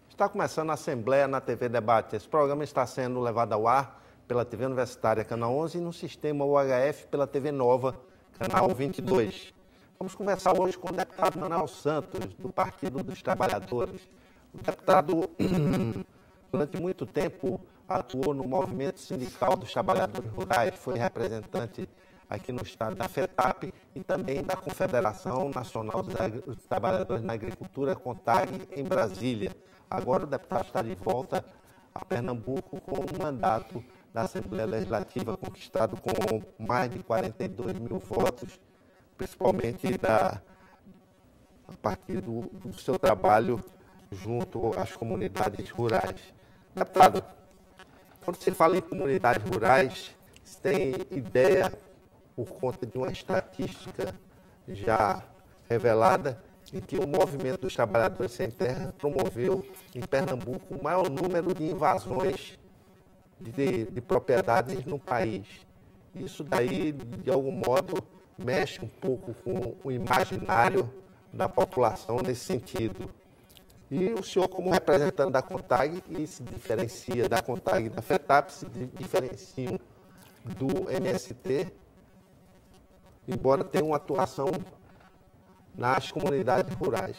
Está começando a Assembleia na TV Debate. Esse programa está sendo levado ao ar pela TV Universitária, canal 11, e no sistema UHF pela TV Nova, canal 22. Vamos conversar hoje com o deputado Manuel Santos, do Partido dos Trabalhadores. O deputado, durante muito tempo, atuou no movimento sindical dos trabalhadores rurais, foi representante aqui no estado da FETAP e também da Confederação Nacional dos Trabalhadores na Agricultura, CONTAG, em Brasília. Agora o deputado está de volta a Pernambuco com um mandato da Assembleia Legislativa conquistado com mais de 42 mil votos, principalmente a partir do seu trabalho junto às comunidades rurais. Deputado, quando se fala em comunidades rurais, você tem ideia, por conta de uma estatística já revelada, em que o movimento dos trabalhadores sem terra promoveu em Pernambuco o maior número de invasões de propriedades no país. Isso daí, de algum modo, mexe um pouco com o imaginário da população nesse sentido. E o senhor, como representante da CONTAG, que se diferencia da CONTAG e da FETAP, se diferenciam do MST, embora tenha uma atuação nas comunidades rurais.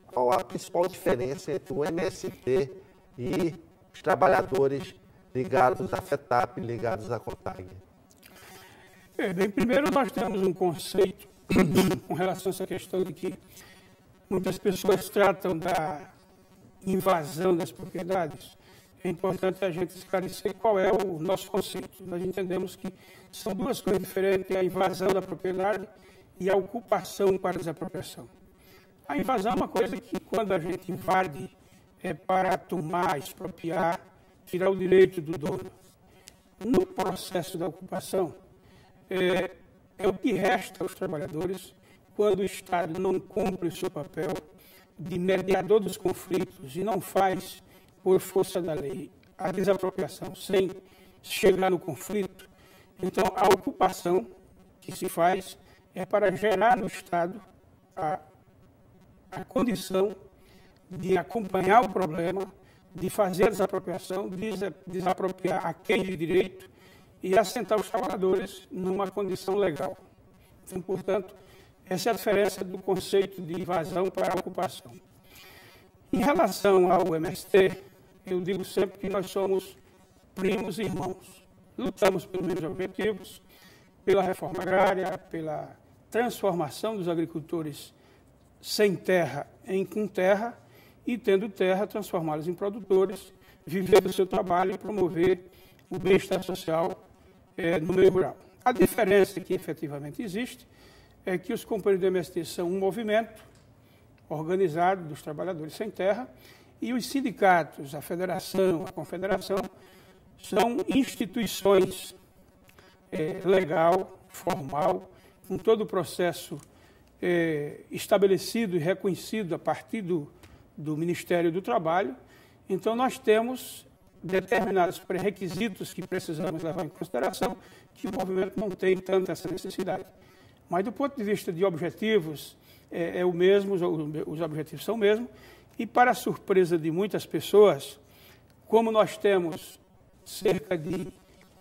Qual a principal diferença entre o MST e os trabalhadores ligados à FETAP, ligados à CONTAG? Bem, primeiro nós temos um conceito com relação a essa questão de que muitas pessoas tratam da invasão das propriedades. É importante a gente esclarecer qual é o nosso conceito. Nós entendemos que são duas coisas diferentes, a invasão da propriedade e a ocupação para a desapropriação. A invasão é uma coisa que, quando a gente invade, é para tomar, expropriar, tirar o direito do dono. No processo da ocupação, é o que resta aos trabalhadores quando o Estado não cumpre o seu papel de mediador dos conflitos e não faz, por força da lei, a desapropriação sem chegar no conflito. Então, a ocupação que se faz é para gerar no Estado a condição de acompanhar o problema, de fazer a desapropriação, desapropriar a quem de direito e assentar os trabalhadores numa condição legal. Então, portanto, essa é a diferença do conceito de invasão para a ocupação. Em relação ao MST, eu digo sempre que nós somos primos e irmãos. Lutamos pelos mesmos objetivos, pela reforma agrária, pela transformação dos agricultores sem terra em com terra e, tendo terra, transformá-los em produtores, viver do seu trabalho e promover o bem-estar social no meio rural. A diferença que efetivamente existe é que os companheiros do MST são um movimento organizado dos trabalhadores sem terra e os sindicatos, a federação, a confederação, são instituições legal, formal, com todo o processo estabelecido e reconhecido a partir do Ministério do Trabalho. Então, nós temos determinados pré-requisitos que precisamos levar em consideração, que o movimento não tem tanta essa necessidade. Mas, do ponto de vista de objetivos, é o mesmo, os objetivos são o mesmo, e, para a surpresa de muitas pessoas, como nós temos cerca de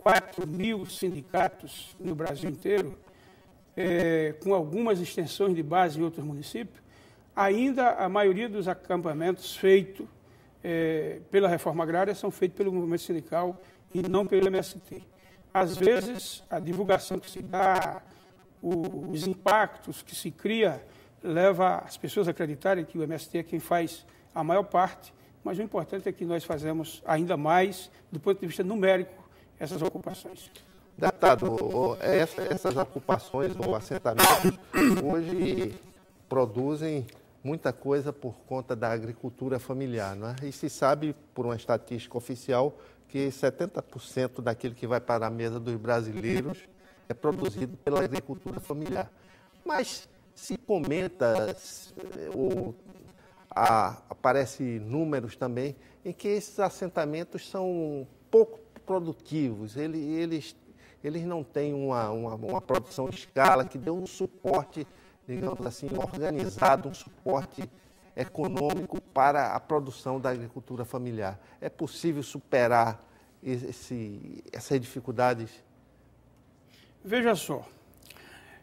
4 mil sindicatos no Brasil inteiro, com algumas extensões de base em outros municípios, ainda a maioria dos acampamentos feitos pela reforma agrária são feitos pelo movimento sindical e não pelo MST. Às vezes, a divulgação que se dá, os impactos que se cria, leva as pessoas a acreditarem que o MST é quem faz a maior parte, mas o importante é que nós fazemos ainda mais, do ponto de vista numérico, essas ocupações. Deputado, essas ocupações ou assentamentos hoje produzem muita coisa por conta da agricultura familiar, não é? E se sabe, por uma estatística oficial, que 70% daquilo que vai para a mesa dos brasileiros é produzido pela agricultura familiar. Mas se comenta, aparece números também, em que esses assentamentos são produtivos, eles não têm uma produção em escala que dê um suporte, digamos assim, organizado, um suporte econômico para a produção da agricultura familiar. É possível superar essas dificuldades? Veja só,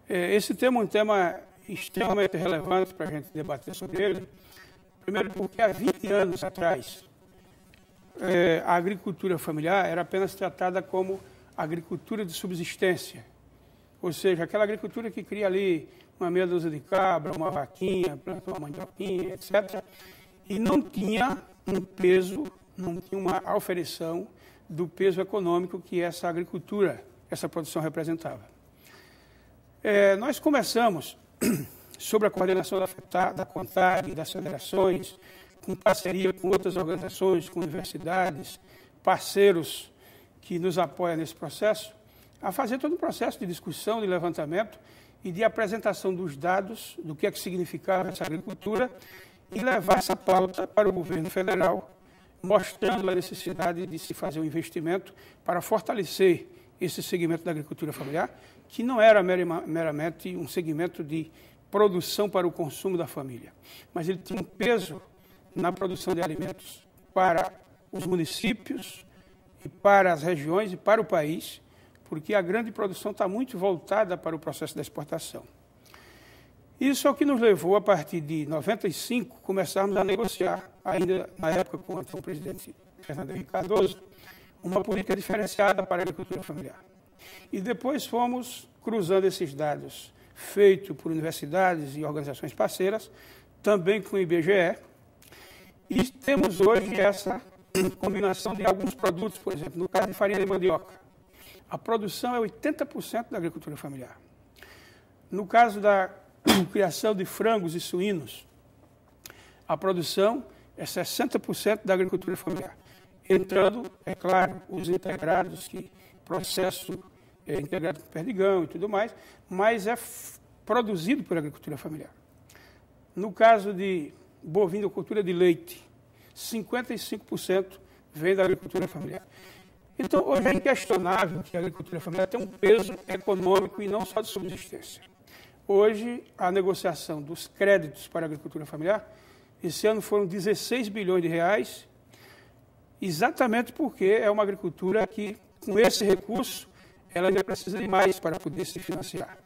esse tema é um tema extremamente relevante para a gente debater sobre ele. Primeiro porque há 20 anos atrás, a agricultura familiar era apenas tratada como agricultura de subsistência. Ou seja, aquela agricultura que cria ali uma meia dúzia de cabra, uma vaquinha, planta uma mandioquinha, etc. E não tinha um peso, não tinha uma auferição do peso econômico que essa agricultura, essa produção representava. Nós começamos, sob a coordenação da CONTAG, das federações, com parceria com outras organizações, com universidades, parceiros que nos apoiam nesse processo, a fazer todo um processo de discussão, de levantamento e de apresentação dos dados, do que é que significava essa agricultura, e levar essa pauta para o governo federal, mostrando a necessidade de se fazer um investimento para fortalecer esse segmento da agricultura familiar, que não era meramente um segmento de produção para o consumo da família, mas ele tinha um peso na produção de alimentos para os municípios e para as regiões e para o país, porque a grande produção está muito voltada para o processo da exportação. Isso é o que nos levou, a partir de 95, começarmos a negociar, ainda na época com o presidente Fernando Henrique Cardoso, uma política diferenciada para a agricultura familiar. E depois fomos cruzando esses dados, feito por universidades e organizações parceiras, também com o IBGE, e temos hoje essa combinação de alguns produtos, por exemplo, no caso de farinha de mandioca. A produção é 80% da agricultura familiar. No caso da criação de frangos e suínos, a produção é 60% da agricultura familiar. Entrando, é claro, os integrados, que processo integrado com perdigão e tudo mais, mas é produzido pela agricultura familiar. No caso de bovinocultura de leite, 55% vem da agricultura familiar. Então, hoje é inquestionável que a agricultura familiar tem um peso econômico e não só de subsistência. Hoje, a negociação dos créditos para a agricultura familiar, esse ano foram 16 bilhões de reais, exatamente porque é uma agricultura que, com esse recurso, ela ainda precisa de mais para poder se financiar.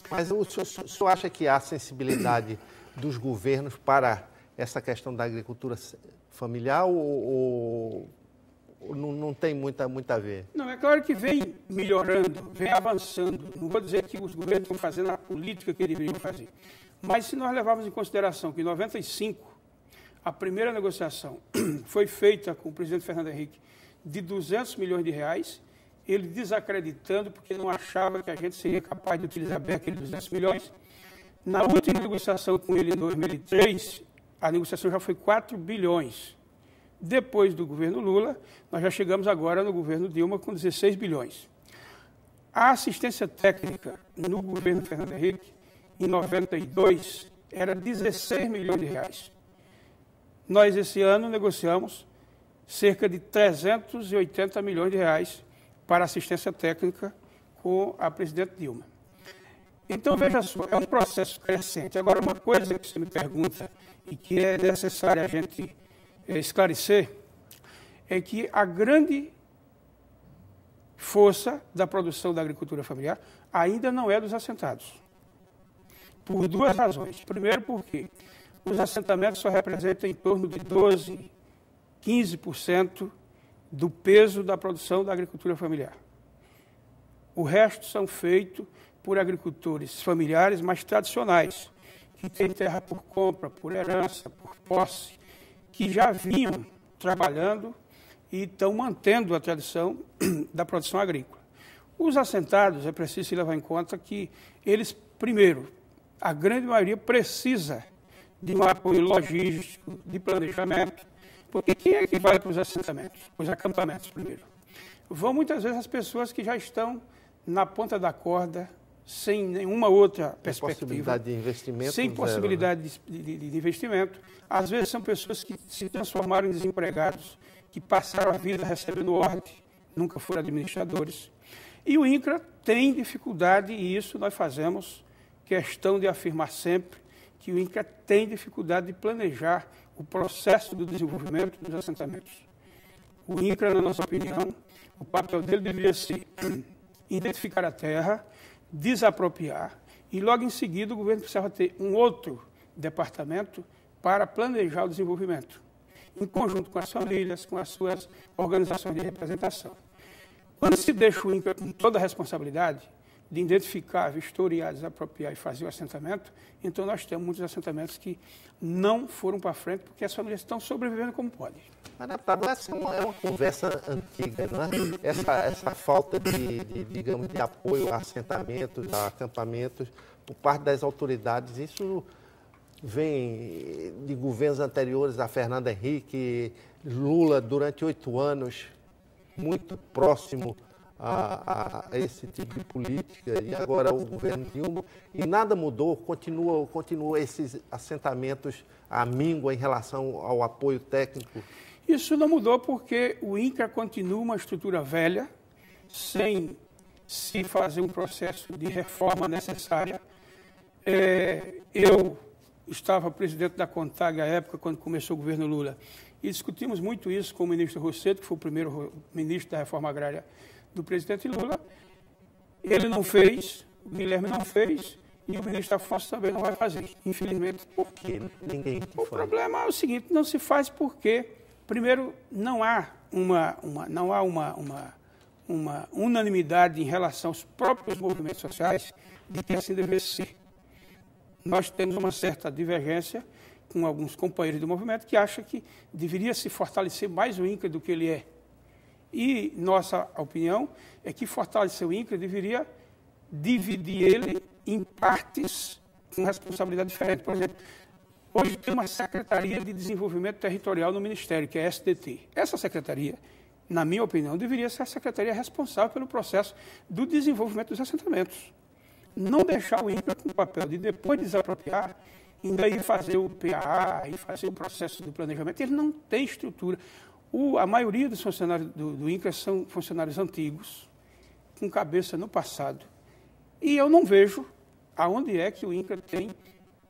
Mas o senhor acha que há sensibilidade dos governos para essa questão da agricultura familiar ou não tem muito a ver? Não, é claro que vem melhorando, vem avançando. Não vou dizer que os governos estão fazendo a política que deveriam fazer. Mas se nós levarmos em consideração que em 95, a primeira negociação foi feita com o presidente Fernando Henrique de 200 milhões de reais, ele desacreditando porque não achava que a gente seria capaz de utilizar bem aqueles 200 milhões. Na última negociação com ele, em 2003, a negociação já foi 4 bilhões. Depois do governo Lula, nós já chegamos agora no governo Dilma com 16 bilhões. A assistência técnica no governo Fernando Henrique, em 92, era 16 milhões de reais. Nós, esse ano, negociamos cerca de 380 milhões de reais para assistência técnica com a presidente Dilma. Então, veja só, é um processo crescente. Agora, uma coisa que você me pergunta e que é necessário a gente esclarecer é que a grande força da produção da agricultura familiar ainda não é dos assentados. Por duas razões. Primeiro, porque os assentamentos só representam em torno de 12%, 15% do peso da produção da agricultura familiar. O resto são feitos por agricultores familiares mais tradicionais, que têm terra por compra, por herança, por posse, que já vinham trabalhando e estão mantendo a tradição da produção agrícola. Os assentados, é preciso se levar em conta que eles, primeiro, a grande maioria precisa de um apoio logístico, de planejamento, porque quem é que vai para os assentamentos, os acampamentos primeiro? Vão muitas vezes as pessoas que já estão na ponta da corda, sem nenhuma outra perspectiva. Sem possibilidade de investimento. Sem possibilidade de investimento. Às vezes são pessoas que se transformaram em desempregados, que passaram a vida recebendo ordem nunca foram administradores. E o INCRA tem dificuldade, e isso nós fazemos questão de afirmar sempre, que o INCRA tem dificuldade de planejar o processo do desenvolvimento dos assentamentos. O INCRA, na nossa opinião, o papel dele deveria ser identificar a terra, desapropriar, e logo em seguida o governo precisava ter um outro departamento para planejar o desenvolvimento, em conjunto com as famílias, com as suas organizações de representação. Quando se deixa o INCRA com toda a responsabilidade de identificar, vistoriar, desapropriar e fazer o assentamento, então nós temos muitos assentamentos que não foram para frente porque as famílias estão sobrevivendo como podem. Mas, deputado, essa é uma conversa antiga, não é? Essa falta digamos, de apoio a assentamentos, a acampamentos, por parte das autoridades, isso vem de governos anteriores a Fernando Henrique, Lula, durante 8 anos, muito próximo a esse tipo de política, e agora o governo Dilma, e nada mudou, continua esses assentamentos à míngua em relação ao apoio técnico? Isso não mudou porque o INCRA continua uma estrutura velha, sem se fazer um processo de reforma necessária. Eu estava presidente da CONTAG à época, quando começou o governo Lula, e discutimos muito isso com o ministro Rosseto, que foi o primeiro ministro da reforma agrária do presidente Lula. Ele não fez, o Guilherme não fez, e o ministro Afonso também não vai fazer, infelizmente. Por quê? Ninguém O problema é o seguinte, não se faz porque, primeiro, não há uma unanimidade em relação aos próprios movimentos sociais de que assim deve ser. Nós temos uma certa divergência com alguns companheiros do movimento que acham que deveria se fortalecer mais o INCRA do que ele é. E nossa opinião é que fortalecer o INCRA deveria dividir ele em partes com responsabilidade diferente. Por exemplo, hoje tem uma Secretaria de Desenvolvimento Territorial no Ministério, que é a SDT. Essa secretaria, na minha opinião, deveria ser a secretaria responsável pelo processo do desenvolvimento dos assentamentos. Não deixar o INCRA com o papel de, depois de desapropriar, ainda ir fazer o PAA e fazer o processo do planejamento. Ele não tem estrutura. A maioria dos funcionários do INCRA são funcionários antigos, com cabeça no passado. E eu não vejo aonde é que o INCRA tem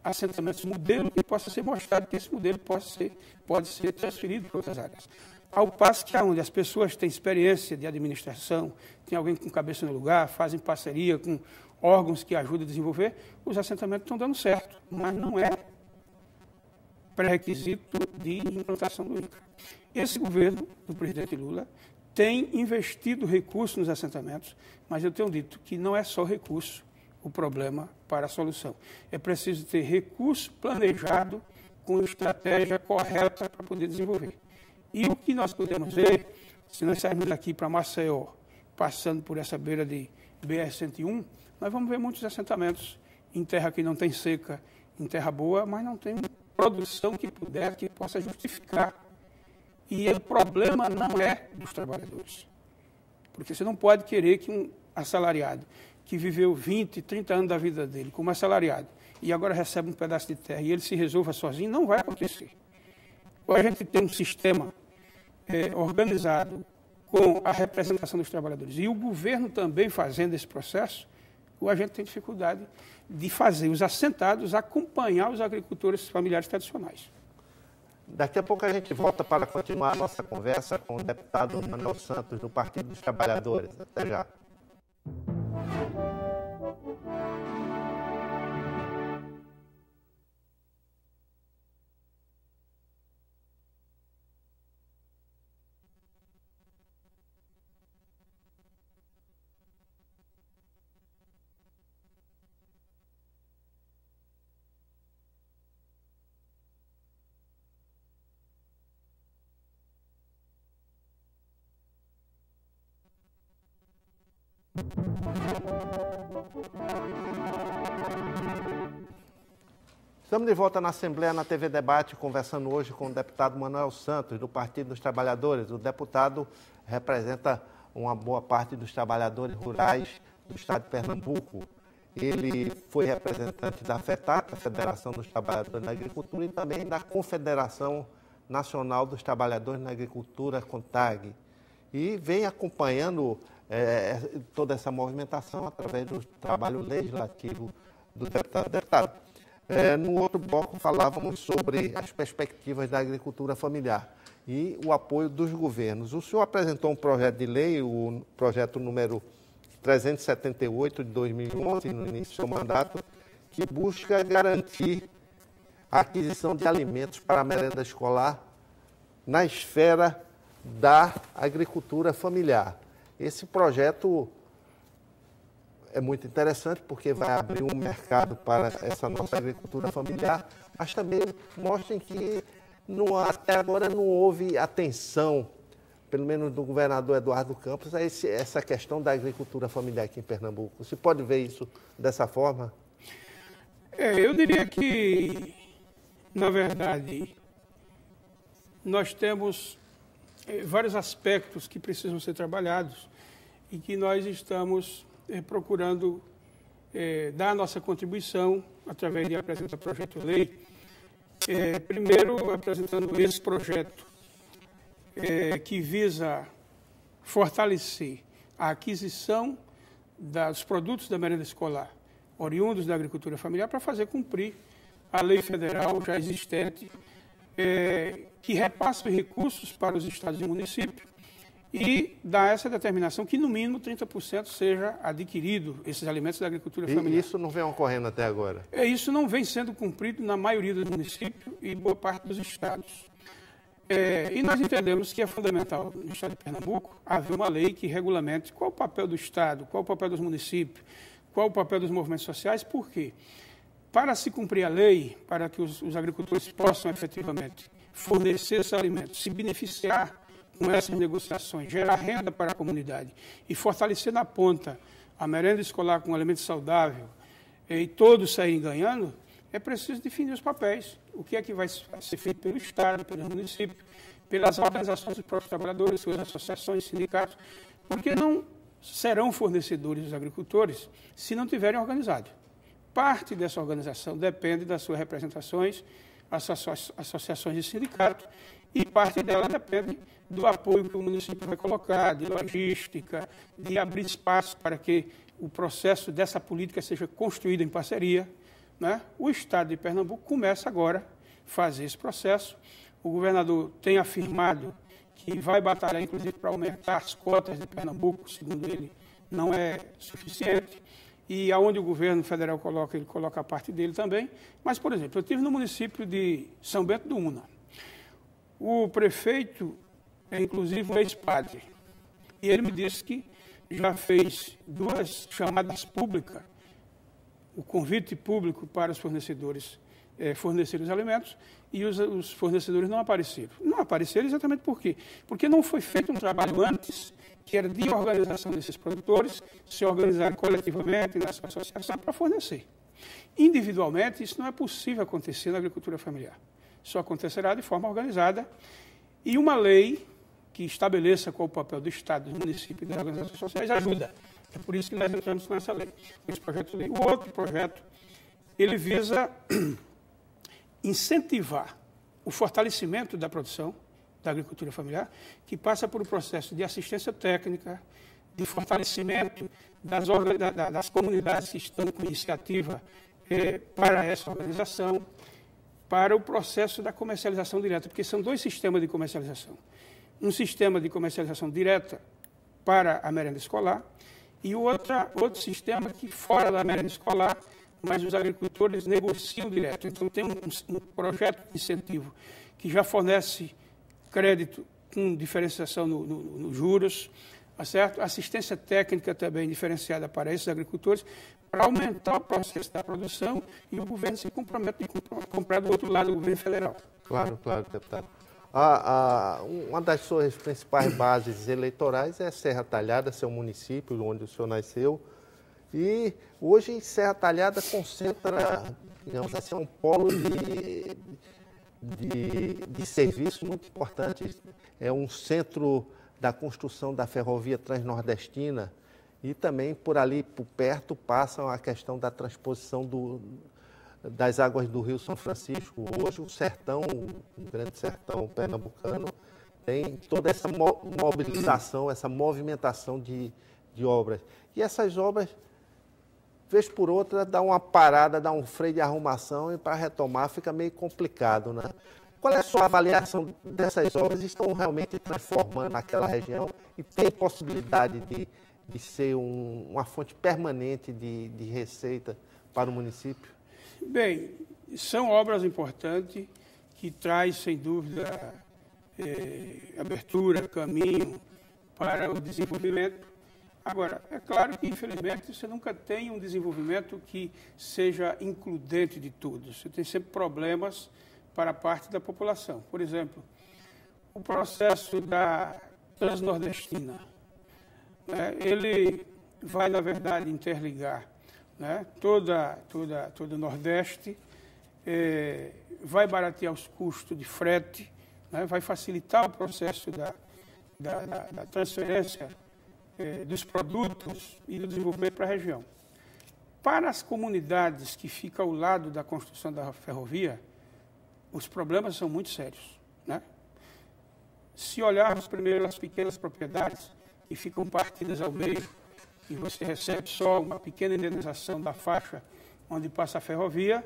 assentamentos modelo que possa ser mostrado que esse modelo pode ser transferido para outras áreas. Ao passo que onde as pessoas têm experiência de administração, tem alguém com cabeça no lugar, fazem parceria com órgãos que ajudam a desenvolver, os assentamentos estão dando certo, mas não é pré-requisito de implantação do INCRA. Esse governo do presidente Lula tem investido recursos nos assentamentos, mas eu tenho dito que não é só recurso o problema para a solução. É preciso ter recurso planejado com estratégia correta para poder desenvolver. E o que nós podemos ver, se nós sairmos daqui para Maceió, passando por essa beira de BR-101, nós vamos ver muitos assentamentos em terra que não tem seca, em terra boa, mas não tem produção que possa justificar. E o problema não é dos trabalhadores. Porque você não pode querer que um assalariado que viveu 20, 30 anos da vida dele como assalariado e agora recebe um pedaço de terra e ele se resolva sozinho, não vai acontecer. Ou a gente tem um sistema organizado com a representação dos trabalhadores e o governo também fazendo esse processo, ou a gente tem dificuldade de fazer os assentados acompanhar os agricultores familiares tradicionais. Daqui a pouco a gente volta para continuar a nossa conversa com o deputado Manuel Santos, do Partido dos Trabalhadores. Até já. Estamos de volta na Assembleia, na TV Debate, conversando hoje com o deputado Manuel Santos, do Partido dos Trabalhadores. O deputado representa uma boa parte dos trabalhadores rurais do estado de Pernambuco. Ele foi representante da FETAC, a Federação dos Trabalhadores na Agricultura, e também da Confederação Nacional dos Trabalhadores na Agricultura, CONTAG. e vem acompanhando toda essa movimentação através do trabalho legislativo do deputado. No outro bloco falávamos sobre as perspectivas da agricultura familiar e o apoio dos governos. O senhor apresentou um projeto de lei, o projeto número 378 de 2011, no início do seu mandato, que busca garantir a aquisição de alimentos para a merenda escolar na esfera da agricultura familiar. Esse projeto é muito interessante porque vai abrir um mercado para essa nossa agricultura familiar, mas também mostra que até agora não houve atenção, pelo menos do governador Eduardo Campos, a essa questão da agricultura familiar aqui em Pernambuco. Você pode ver isso dessa forma? Eu diria que, na verdade, nós temos vários aspectos que precisam ser trabalhados e que nós estamos procurando dar a nossa contribuição através de apresentar projeto de lei. Primeiro, apresentando esse projeto que visa fortalecer a aquisição dos produtos da merenda escolar oriundos da agricultura familiar para fazer cumprir a lei federal já existente, que repassa os recursos para os estados e municípios e dá essa determinação que, no mínimo, 30% seja adquirido, esses alimentos da agricultura familiar. E isso não vem ocorrendo até agora? Isso não vem sendo cumprido na maioria dos municípios e boa parte dos estados. E nós entendemos que é fundamental, no estado de Pernambuco, haver uma lei que regulamente qual o papel do estado, qual o papel dos municípios, qual o papel dos movimentos sociais. Por quê? Para se cumprir a lei, para que os agricultores possam efetivamente fornecer esses alimentos, se beneficiar com essas negociações, gerar renda para a comunidade e fortalecer na ponta a merenda escolar com um alimento saudável e todos saírem ganhando, é preciso definir os papéis. O que é que vai ser feito pelo Estado, pelo município, pelas organizações dos próprios trabalhadores, suas associações, sindicatos, porque não serão fornecedores dos agricultores se não tiverem organizado. Parte dessa organização depende das suas representações, associações de sindicatos, e parte dela depende do apoio que o município vai colocar, de logística, de abrir espaço para que o processo dessa política seja construído em parceria, né? O Estado de Pernambuco começa agora a fazer esse processo. O governador tem afirmado que vai batalhar, inclusive, para aumentar as cotas de Pernambuco, segundo ele, não é suficiente. E aonde o governo federal coloca, ele coloca a parte dele também. Mas, por exemplo, eu estive no município de São Bento do Una. O prefeito é, inclusive, um ex-padre. E ele me disse que já fez 2 chamadas públicas, o convite público para os fornecedores fornecerem os alimentos, e os fornecedores não apareceram. Não apareceram exatamente por quê? Porque não foi feito um trabalho antes, que era de organização desses produtores, se organizarem coletivamente na sua associação para fornecer. Individualmente, isso não é possível acontecer na agricultura familiar. Só acontecerá de forma organizada e uma lei que estabeleça qual o papel do Estado, do município e das organizações sociais ajuda. É por isso que nós entramos nessa lei, nesse projeto de lei. O outro projeto, ele visa incentivar o fortalecimento da produção da agricultura familiar, que passa por um processo de assistência técnica, de fortalecimento das comunidades que estão com iniciativa para essa organização, para o processo da comercialização direta, porque são 2 sistemas de comercialização. Um sistema de comercialização direta para a merenda escolar e outro sistema que, fora da merenda escolar, mas os agricultores negociam direto. Então, tem um projeto de incentivo que já fornece crédito com diferenciação nos juros, tá certo? Assistência técnica também diferenciada para esses agricultores, para aumentar o processo da produção e o governo se compromete a comprar do outro lado, o governo federal. Claro, deputado. Uma das suas principais bases eleitorais é Serra Talhada, seu município, onde o senhor nasceu. E hoje Serra Talhada concentra, digamos assim, um polo de serviço muito importante. É um centro da construção da ferrovia transnordestina e também por ali, por perto, passam a questão da transposição das águas do Rio São Francisco. Hoje o sertão, o grande sertão pernambucano, tem toda essa mobilização, essa movimentação de obras. E essas obras, vez por outra, dá uma parada, dá um freio de arrumação e para retomar fica meio complicado, né? Qual é a sua avaliação dessas obras? Estão realmente transformando aquela região e tem possibilidade de ser uma fonte permanente de receita para o município? Bem, são obras importantes que traz, sem dúvida, abertura, caminho para o desenvolvimento. Agora, é claro que, infelizmente, você nunca tem um desenvolvimento que seja includente de tudo. Você tem sempre problemas para a parte da população. Por exemplo, o processo da Transnordestina, né, ele vai, na verdade, interligar, né, todo o Nordeste, vai baratear os custos de frete, né, vai facilitar o processo da transferência dos produtos e do desenvolvimento para a região. Para as comunidades que ficam ao lado da construção da ferrovia, os problemas são muito sérios, né? Se olharmos primeiro as pequenas propriedades que ficam partidas ao meio e você recebe só uma pequena indenização da faixa onde passa a ferrovia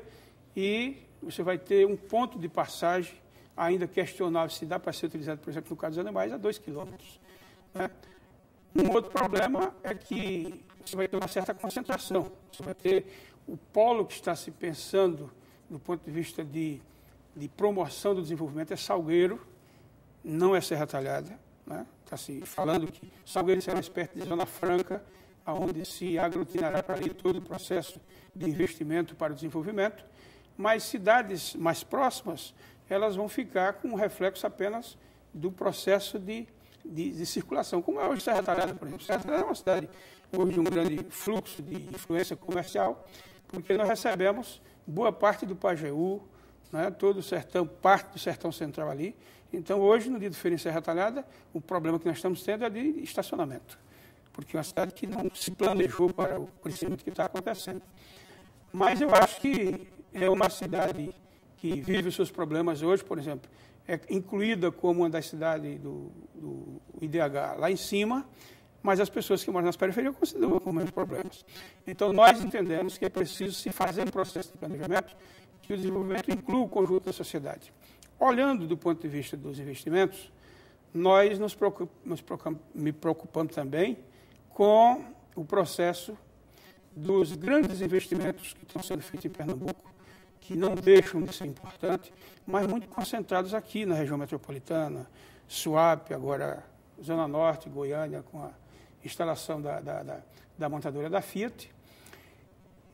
e você vai ter um ponto de passagem ainda questionável se dá para ser utilizado, por exemplo, no caso dos animais, a 2 quilômetros, né? Um outro problema é que você vai ter uma certa concentração. Você vai ter o polo que está se pensando do ponto de vista de promoção do desenvolvimento é Salgueiro, não é Serra Talhada, né? Está se falando que Salgueiro será uma espécie de zona franca, onde se aglutinará para ali todo o processo de investimento para o desenvolvimento, mas cidades mais próximas, elas vão ficar com um reflexo apenas do processo de circulação, como é hoje Serra Talhada, por exemplo. Serra Talhada é uma cidade hoje de um grande fluxo de influência comercial, porque nós recebemos boa parte do Pajeú, né, todo o sertão, parte do sertão central ali. Então, hoje, no dia do Feira em Serra Talhada, o problema que nós estamos tendo é de estacionamento, porque é uma cidade que não se planejou para o crescimento que está acontecendo. Mas eu acho que é uma cidade que vive os seus problemas hoje, por exemplo, é incluída como uma das cidades do IDH lá em cima, mas as pessoas que moram nas periferias consideram com menos problemas. Então, nós entendemos que é preciso se fazer um processo de planejamento que o desenvolvimento inclua o conjunto da sociedade. Olhando do ponto de vista dos investimentos, nós me preocupamos também com o processo dos grandes investimentos que estão sendo feitos em Pernambuco, que não deixam de ser importantes, mas muito concentrados aqui na região metropolitana, Suape, agora Zona Norte, Goiânia, com a instalação da montadora da Fiat.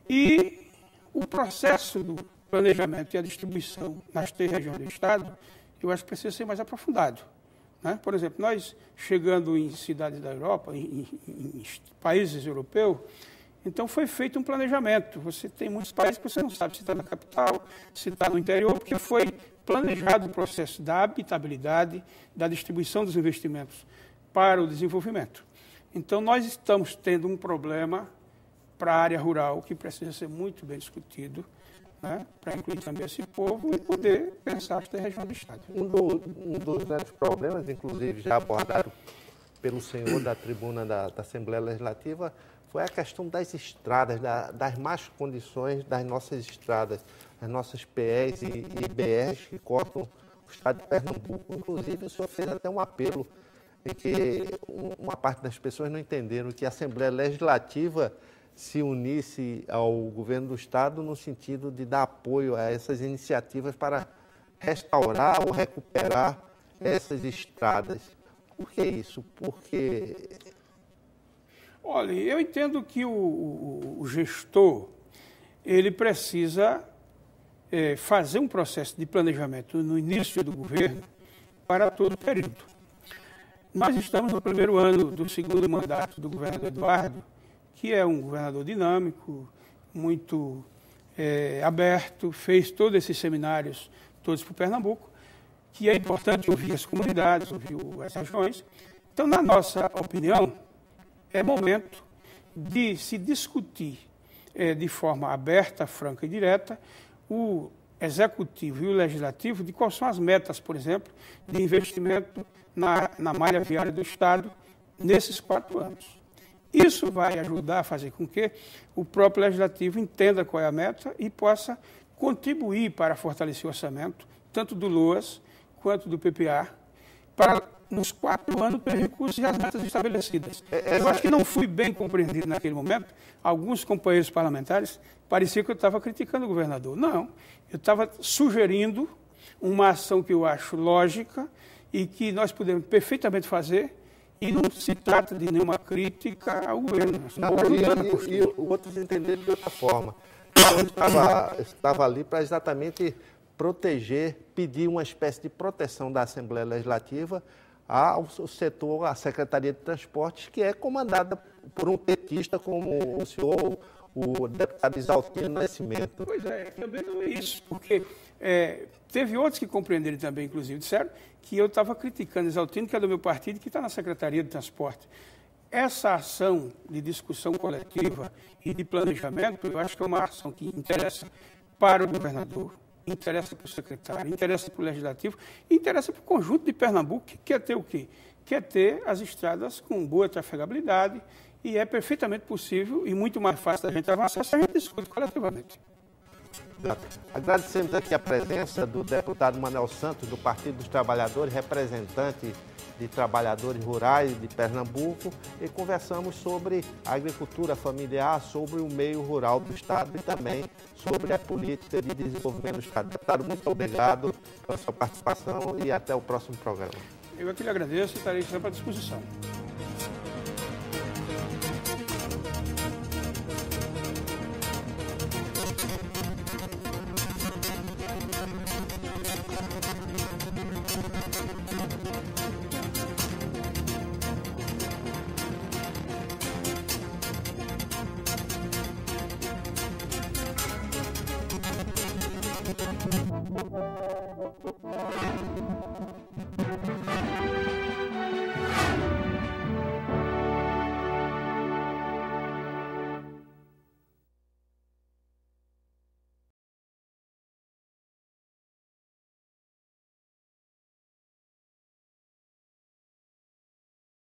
E o processo do planejamento e a distribuição nas 3 regiões do Estado, eu acho que precisa ser mais aprofundado, né? Por exemplo, nós chegando em cidades da Europa, em países europeus, então foi feito um planejamento. Você tem muitos países que você não sabe se está na capital, se está no interior, porque foi planejado o processo da habitabilidade, da distribuição dos investimentos para o desenvolvimento. Então, nós estamos tendo um problema para a área rural que precisa ser muito bem discutido, né, para incluir também esse povo e poder pensar esta região do Estado. Um dos grandes problemas, inclusive já abordado pelo senhor da tribuna da Assembleia Legislativa, foi a questão das estradas, das más condições das nossas estradas, as nossas PEs e BRs que cortam o estado de Pernambuco. Inclusive, o senhor fez até um apelo em que uma parte das pessoas não entenderam que a Assembleia Legislativa se unisse ao governo do estado no sentido de dar apoio a essas iniciativas para restaurar ou recuperar essas estradas. Por que isso? Porque... Olha, eu entendo que o gestor, ele precisa fazer um processo de planejamento no início do governo para todo o período. Nós estamos no primeiro ano do segundo mandato do governador Eduardo, que é um governador dinâmico, muito aberto, fez todos esses seminários, todos para o Pernambuco, que é importante ouvir as comunidades, ouvir as regiões. Então, na nossa opinião, é momento de se discutir de forma aberta, franca e direta executivo e o legislativo de quais são as metas, por exemplo, de investimento na malha viária do Estado nesses 4 anos. Isso vai ajudar a fazer com que o próprio legislativo entenda qual é a meta e possa contribuir para fortalecer o orçamento, tanto do LOAS quanto do PPA, para nos 4 anos ter recursos e as metas estabelecidas. Eu acho que não fui bem compreendido naquele momento. Alguns companheiros parlamentares pareciam que eu estava criticando o governador. Não, eu estava sugerindo uma ação que eu acho lógica e que nós podemos perfeitamente fazer, e não se trata de nenhuma crítica ao governo. E outros entenderam de outra forma. Eu estava ali para exatamente proteger, pedir uma espécie de proteção da Assembleia Legislativa ao setor, à Secretaria de Transportes, que é comandada por um petista como o senhor, o deputado Isaltino Nascimento. Pois é, também não é isso, porque teve outros que compreenderam também, inclusive, disseram que eu estava criticando Isaltino, que é do meu partido, que está na Secretaria de Transporte. Essa ação de discussão coletiva e de planejamento, eu acho que é uma ação que interessa para o governador, interessa para o secretário, interessa para o legislativo, e interessa para o conjunto de Pernambuco, que quer ter o quê? Quer ter as estradas com boa trafegabilidade, e é perfeitamente possível e muito mais fácil da gente avançar se a gente discute coletivamente. Agradecemos aqui a presença do deputado Manuel Santos, do Partido dos Trabalhadores, representante de trabalhadores rurais de Pernambuco, e conversamos sobre a agricultura familiar, sobre o meio rural do Estado e também sobre a política de desenvolvimento do Estado. Deputado, muito obrigado pela sua participação e até o próximo programa. Eu aqui lhe agradeço e estarei sempre à disposição.